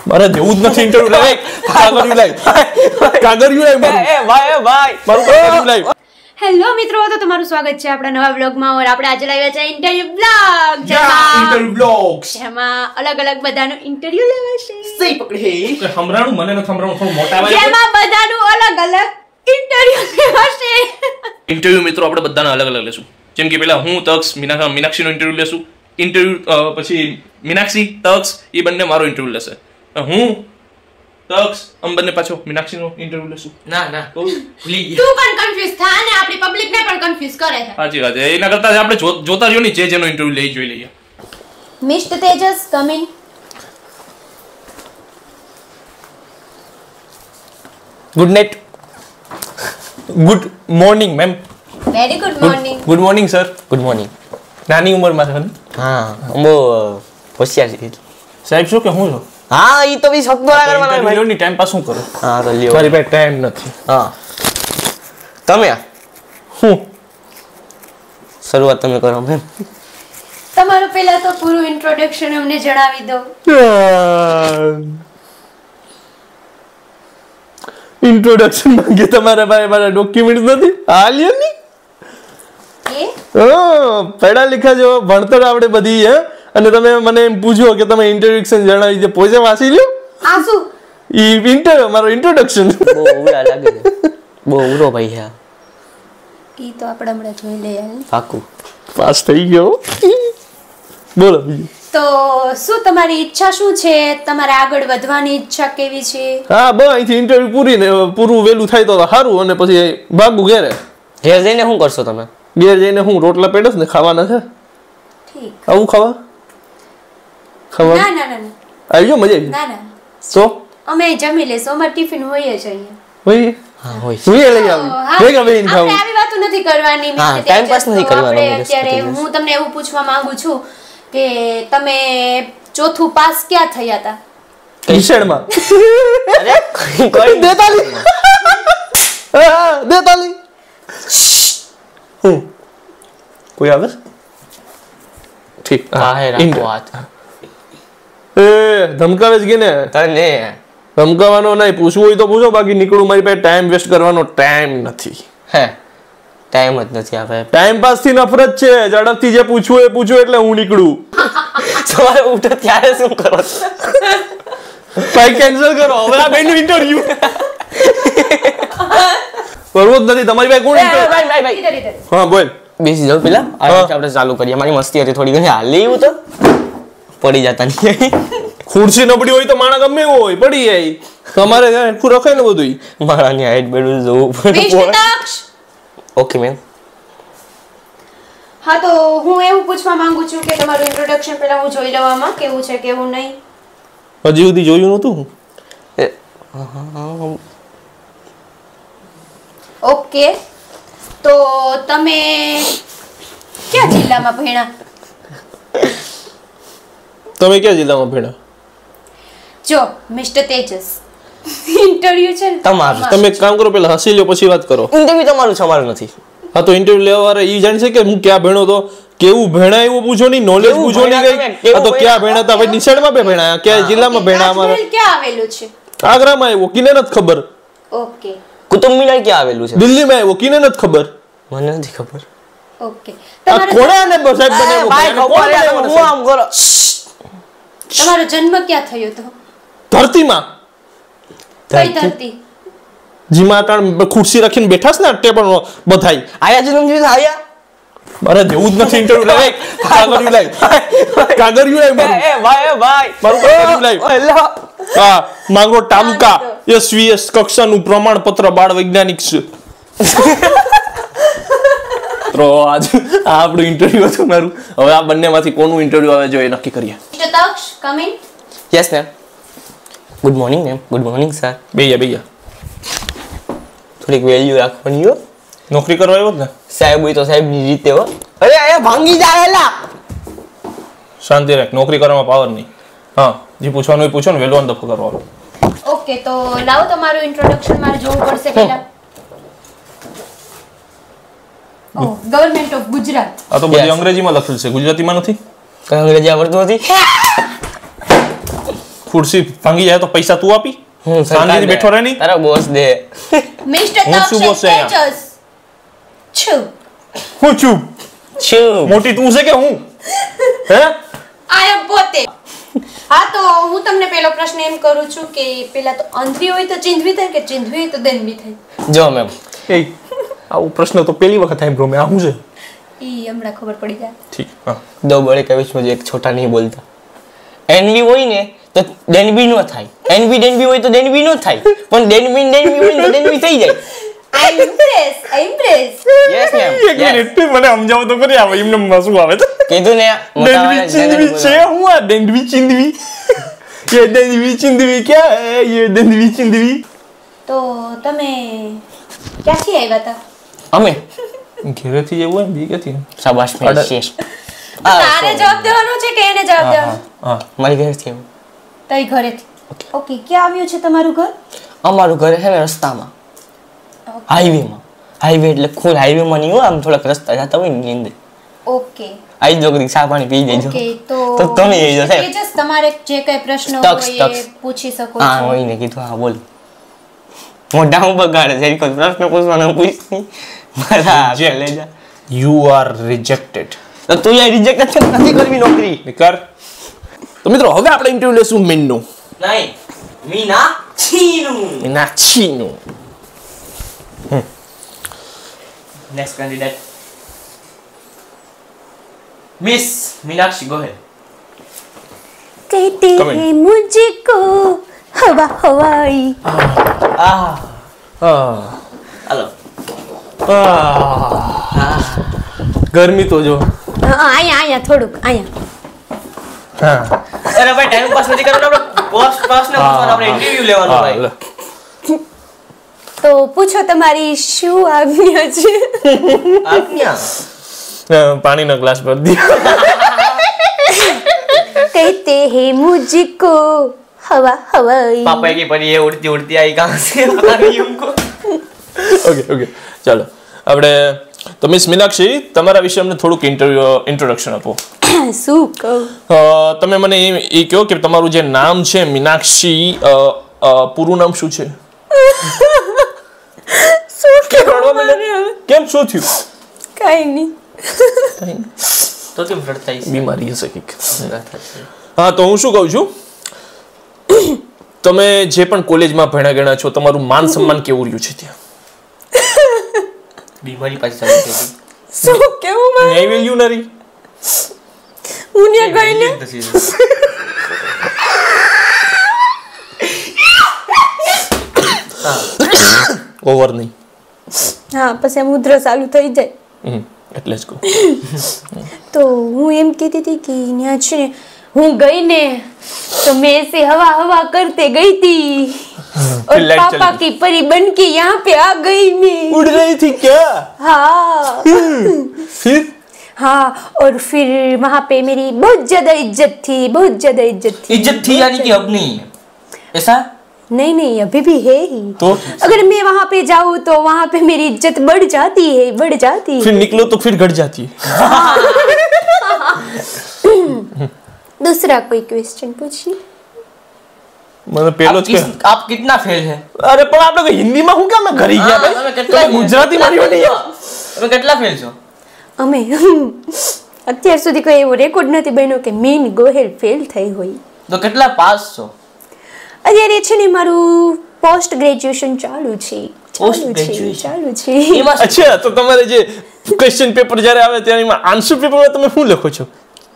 મારે જેવું જ નથી ઇન્ટરવ્યુ લાઈક કાગળિયું લાઈક કાગળિયું લાઈક એ ભાઈ મારું કાગળિયું લાઈક હેલો મિત્રો, તો તમારું સ્વાગત છે આપણા નવા વ્લોગમાં. ઓર આપણે આજે લાવ્યા છે ઇન્ટરવ્યુ બ્લોગ, ઇન્ટરવ્યુ બ્લોગ્સ જેમાં અલગ અલગ બધાનું ઇન્ટરવ્યુ લેવાશે. સહી પકડી કે હમરાણું મને ન હમરાણું થોડું મોટા વાય જેમાં બધાનું અલગ અલગ ઇન્ટરવ્યુ લેવાશે. ઇન્ટરવ્યુ મિત્રો આપણે બધાના અલગ અલગ લેશું. જેમ કે પહેલા હું તક્ષ મીનાક્ષીનો ઇન્ટરવ્યુ લેશું. ઇન્ટરવ્યુ પછી મીનાક્ષી તક્ષ એ બંને મારો ઇન્ટરવ્યુ લેશે. હું તક્ષ બંને પાછો મીનાક્ષીનો ઇન્ટરવ્યુ લેશું. ના ભૂલી ગયા. તું પણ કન્ફ્યુઝ થા ને આપણી પબ્લિક ને પણ કન્ફ્યુઝ કરે છે. સાચી વાત છે. એના કરતા આપણે જોતા રહ્યો ને જેનો ઇન્ટરવ્યુ લઈ જોઈ લઈએ. Mister Tejas come in. Good night. Good morning ma'am. Very good morning. Good morning sir. Good morning. નાની ઉંમરમાં છે ને? હા બહુ હોશિયાર છે સાહેબ. શું કે હું છો? હા ઈ તો બી શબ્દો કરવાના ઇન્ટરવ્યુ ની ટાઈમ પાસ શું કરો? હા તો લ્યો. મારી પાસે ટાઈમ નથી. હા તમે હું શરૂઆત તમે કરો મેમ. તમારું પહેલા તો પૂરું ઇન્ટ્રોડક્શન અમને જણાવી દો. ઇન્ટ્રોડક્શન માંગે તમારા પાસે મારા ડોક્યુમેન્ટ્સ નથી? હાલ્યો ની પઢા લીખા જો ભણતર આપણે બધી હે અને તમે મને એમ પૂછો કે તમે ઇન્ટ્રોડક્શન જણાવી દે. પોતે વાંચી લ્યો. આ શું? મારો ઇન્ટ્રોડક્શન બહુ ઉડા લાગે છે. બહુ ઉરો ભાઈ છે. ઈ તો આપણે હમણાં જોઈ લઈએ. પાકું પાસ થઈ ગયો. બોલો બીજું. તો શું તમારી ઈચ્છા શું છે? તમારે આગળ વધવાની ઈચ્છા કેવી છે? હા બસ અહીંથી ઇન્ટરવ્યુ પૂરું વેલું થાય તો સારું અને પછી ભાગું ઘેરે. ઘેર જઈને શું કરશો તમે? ઘેર જઈને હું રોટલા પેડસ ને ખાવાના છે. ઠીક. આવું ખાવા ના ના ના આવી ગયો મજા આવી. ના ના તો અમે જમી લેશું. અમાર ટિફિન હોય જ અહીંયા. હોય હા હોય. હું એ લઈ આવું. ભેગા બેહીને ખાવું. આપણે આવી વાતો નથી કરવાની. હા, time pass નથી કરવાનો. આપણે અત્યારે હું તમને એવું પૂછવા માંગુ છું કે તમે ચોથું પાસ ક્યાં થયા હતા? કિશનમાં. અરે કોઈ દેતાલી. હા દેતાલી. હું કોઈ આવે? ઠીક. હા હે રાખો હાથ. એ ધમકાવે જ કે ને? તને ધમકાવાનો નહીં. પૂછવું હોય તો પૂછો, બાકી નીકળું. મારી પાસે ટાઈમ વેસ્ટ કરવાનો ટાઈમ નથી. હે ટાઈમ જ નથી આપણે. ટાઈમ પાસ થી નફરત છે. ઝડપથી જે પૂછવું એ પૂછો એટલે હું નીકળું. સવારે ઉઠો ત્યારે શું કરો? ભાઈ કેન્સલ કરો હવે આ બેનું ઇન્ટરવ્યુ. કરવો જ નથી. તમારી પાસે કોણ ઇન્ટરવ્યુ? ભાઈ ઇધર ઇધર. હા બોલ. બેસી જાવ પેલા આપણે ચાલુ કરીએ. મારી મસ્તી હતી થોડી ઘણી. હાલ લેવું તો પડી જતા નહીં. ખુરશી નબળી હોય તો માણસ ગમે એવો હોય પડી જાય. તમારે હેઠું રખાય ને બધું. મારાની હાઈટ બેડું જોવું પડે. Okay ma'am. હા તો હું એવું પૂછવા માંગુ છું કે તમારું ઇન્ટ્રોડક્શન પહેલા હું જોઈ લવામાં કેવું છે કેવું નહીં. હજી સુધી જોયું નહોતું. ઓકે તો તમે કયા જિલ્લામાં ભણ્યા? તમે કયા જિલ્લામાં ભણ્યા? જો મિસ્ટર તેજસ, ઇન્ટરવ્યુ છે ને તમારું. તમે એક કામ કરો, પેલા હસી લ્યો પછી વાત કરો. ઇન્ટરવ્યુ તમારું છે, અમારું નથી. હા તો ઇન્ટરવ્યુ લેવા વાળા ઈ જાણશે કે હું ક્યાં ભણ્યો તો, કેવું ભણ્યા એવું પૂછો નહીં, નોલેજ પૂછો નહીં કઈ. આ તો ક્યાં ભણ્યા હતા ભાઈ? નિશાળમાં બે ભણ્યા. ક્યાં જિલ્લામાં ભણ્યા? અમારે ક્યાં આવેલું છે? આગ્રામાં આવ્યો, કિને નથી ખબર. ઓકે કુતુબ મિનાર ક્યાં આવેલું છે? દિલ્હીમાં આવ્યો, કિને નથી ખબર. મને નથી ખબર. ઓકે આ કોણે આને સાહેબ બનાવ્યો? ભાઈ ખબર છે હું આમ કરો. તમારો જન્મ ક્યાં થયો હતો? ધરતીમાં. કઈ ધરતી? જીમાં તાણ ખુરશી રાખીને બેઠા છે ને ટેબલ બધાય. આયા જન્મ દિવસ આયા. મારે જેવું જ નથી ઇન્ટરવ્યુ લાઈક કાગળિયું લાઈક કાગળિયું લાઈક એ ભાઈ મારું કાગળિયું લાઈક. એલા હા માંગરોળ તાલુકા SVS કક્ષાનું પ્રમાણપત્ર બાળ વૈજ્ઞાનિક છે. તો આજ આપણું ઇન્ટરવ્યુ હતું મારું. હવે આ બંનેમાંથી કોનું ઇન્ટરવ્યુ આવે જો એ નક્કી કરીએ. Mister Taksh come in. Yes ma'am. Good morning ma'am. Good morning sir. બેયા થોડીક વેલ્યુ રાખવાની હો. નોકરી કરવા આવ્યો ને સાહેબ હોય તો સાહેબની રીતે હો. અરે એ ભાંગી જાય એલા. શાંતિ રાખ. નોકરી કરવામાં પાવર નહીં. હા જે પૂછવાનું એ પૂછો ને, વેલો દફો કરવાનો. ઓકે તો લાવો તમારું ઇન્ટ્રોડક્શન મારે જોવું પડશે પહેલા. Government of Gujarat. આ તો બધી અંગ્રેજીમાં લખેલું છે, ગુજરાતીમાં નથી. કઈ અંગ્રેજી આવડતું નથી. ખુરશી ભાંગી જાય તો પૈસા તું આપી શાંતિથી બેઠો રહે નહીં તારા બોસ દે મિસ્ટર હું શું બોલશે અહીંયા? તેજસ છું હું છું છું મોટી તું છે કે હું હે આઈ એમ પોતે. હા તો હું તમને પહેલો પ્રશ્ન એમ કરું છું કે પેલા તો અંધવી હોય તો ચીંધવી થાય કે ચીંધવી હોય તો દેનવી થાય? જો મેમ એ આવો પ્રશ્ન તો પહેલી વખત સાંભળ્યો મેં. આ શું છે? ઈ હમણાં ખબર પડી જાય. ઠીક હા दो बड़े कविश मुझे एक छोटा नहीं बोलता एनवी હોય ને તો ડેનવી નો થાય એનવી ડેનવી હોય તો ડેનવી નો થાય પણ ડેનવી હોય તો ડેનવી થઈ જાય આઈ ઇમ્પ્રેસ યસ મેમ એક મિનિટ મને સમજાવો તો કરી આવે એમને શું આવે તો કીધું ને ડેન્ડવી ચિંદવી છે હું આ ડેન્ડવી ચિંદવી ये डंडवी चिंदवी क्या है ये डंडवी चिंदवी તો તમે ક્યાંથી આવ્યા હતા? અમે ઘરેથી જેવું હોય બી ક્યાંથી શાબાશ મેં શેષ તારે જવાબ દેવાનો છે કે એને જવાબ દેવાનો? હા મારી ઘરે થી તઈ ઘરેથી. ઓકે ક્યાં આવ્યું છે તમારું ઘર? અમારું ઘર છે ને રસ્તામાં હાઈવે એટલે ફૂલ હાઈવે માં નહીં હોય આમ થોડાક રસ્તા જતા હોય ને એની અંદર ઓકે આઈ જો કદી ચા પાણી પી દેજો ઓકે તો તમે એ જો સાહેબ તેજસ તમારે જે કઈ પ્રશ્ન તક્ષ, હોય એ તક્ષ. પૂછી શકો હા છો. હોય ને કીધું હા બોલ મોઢા હું બગાડે છે કોઈ પ્રશ્ન પૂછવાનો પૂછ નહીં મારા Reject. લઈ જા યુ આર રિજેક્ટેડ તો તું યાર રિજેક્ટ નથી કરવી નોકરી બેકાર. તો મિત્રો હવે આપણે ઇન્ટરવ્યુ લેશું મેનનું નહીં મીના છીનું મીનાક્ષીનું. Next candidate miss Meenakshi go है कहते Come in. हैं मुझको हवा हवाई. हेलो ગરમી તો જો અહીંયા થોડુંક અહીંયા. હા अरे भाई टाइम पास नहीं करो ना पोस्ट पास ना આપણે ઇન્ટરવ્યુ લેવાનું ભાઈ લે. તો પૂછો તમારી શું આજ્ઞા છે? આજ્ઞા પાણીનો ગ્લાસ ભર દિયો. कहते हैं मुझको हवा हवाई. पापा की परी है उड़ती उड़ती आई कहां से पता नहीं उनको ઓકે ઓકે ચાલો આપણે તો મિસ મીનાક્ષી તમારા વિશે અમને થોડુંક ઇન્ટ્રોડક્શન આપો. શું કહું? તમે મને એ કહો કે તમારું જે નામ છે મીનાક્ષી પૂરું નામ શું છે? શું રડવા માંડ્યા? કેમ શું થયું? કઈ નહીં. तो तुम लड़ता ही બીમારી હશે કંઈક. હા તો હું શું કહું છું તમે જે પણ કોલેજમાં ભણ્યા ગણ્યા છો તમારું માન સન્માન કેવું રહ્યું છે ત્યાં? बीमारी पास चली गई શું કેવું મારે? ન્યાય વેલ્યુ ન રહી? હું ત્યાં ગઈ ને ઓવર નહીં. હા પછી આમ ઉધરસ ચાલુ થઈ જાય. એટલે જ કહું. તો હું એમ કહેતી હતી કે ત્યાં છે ને હું ગઈ ને तो मैं ऐसे हवा हवा करते गई थी और लाइट पापा चली की परी बन के यहाँ पे आ गई मैं. उड़ रही थी क्या? हाँ फिर हाँ और फिर वहाँ पे मेरी बहुत ज्यादा इज्जत थी, बहुत ज्यादा इज्जत थी. इज्जत थी यानी कि अब नहीं है ऐसा नहीं नहीं अभी भी है ही. तो अगर मैं वहाँ पे जाऊँ तो वहाँ पे मेरी इज्जत बढ़ जाती है, बढ़ जाती है. फिर निकलो तो फिर घट जाती है. दूसरा कोई क्वेश्चन पूछिए. मतलब पेलो के आप कितना फेल है अरे पर आप लोग हिंदी में हूं क्या मैं घरी गया भाई तो गुजराती मारी वाली है તમે કેટલા ફેલ છો અમે અત્યાર સુધી કોઈ એવો રેકોર્ડ નથી બન્યો કે મીન ગોહેલ ફેલ થઈ હોય. તો કેટલા પાસ છો અત્યારે છે ને મારું પોસ્ટ ગ્રેજ્યુએશન ચાલુ છે. Post graduation? ચાલુ છે. એમાં अच्छा तो તમારે જે ક્વેશ્ચન પેપર જ્યારે આવે ત્યારે એમાં આન્સર પેપરમાં તમે શું લખો છો?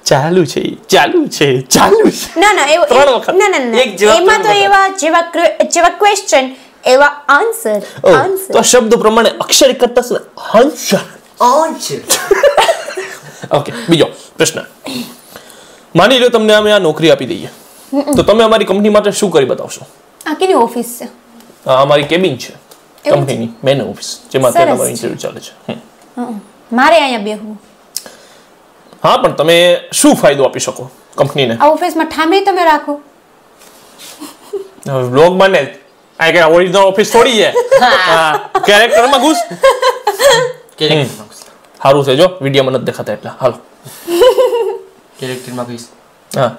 ચાલુ છે ચાલુ છે ચાલુ છે. ના ના એવો ત્રણ વખત. ના ના એક જવાબ એમાં તો ત્રણ એવા જેવા ક્વેશ્ચન એવા આન્સર ઓ, આન્સર. તો આ શબ્દ પ્રમાણે અક્ષર કરતા છે આન્સર. આન્સર ઓકે બીજો પ્રશ્ન માની લો તમને અમે આ નોકરી આપી દઈએ તો તમે અમારી કંપની માટે શું કરી બતાવશો? આ કેની ઓફિસ છે? આ અમારી કેબિન છે એવું છે? કંપનીની મેન ઓફિસ જેમાં સરસ તમારું છે. ઇન્ટરવ્યુ ચાલે છે. મારે અહીંયા બેહવું. હા પણ તમે શું ફાયદો આપી શકો કંપનીને? આ ઓફિસમાં ઠામે તમે રાખો. વ્લોગ બને આ કે ઓરિજિનલ ઓફિસ થોડી છે. હા કેરેક્ટરમાં ઘૂસ. સારું છે જો વિડિયોમાં નથી દેખાતા એટલા. હાલો કેરેક્ટરમાં ફીસ હા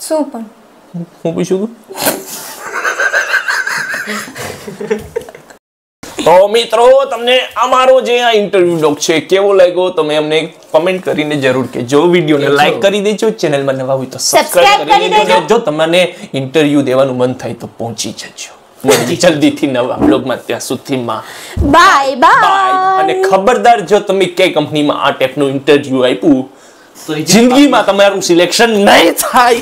શું પણ હું પૂછ્યું તો મિત્રો તમને અમારો જે આ ઇન્ટરવ્યુ ડોક છે કેવો લાગ્યો તમે અમને કમેન્ટ કરીને જરૂર કહેજો વિડીયોને લાઈક કરી દેજો ચેનલમાં નવા હોય તો સબસ્ક્રાઇબ કરી દેજો જો તમને ઇન્ટરવ્યુ દેવાનું મન થાય તો પહોંચી જજો જલ્દીથી નવા બ્લોગમાં ત્યાં સુધીમાં બાય બાય અને ખબરદાર જો તમે કઈ કંપનીમાં આ ટાઈપનું ઇન્ટરવ્યુ આપ્યું તો જિંદગીમાં તમારું સિલેક્શન નહીં થાય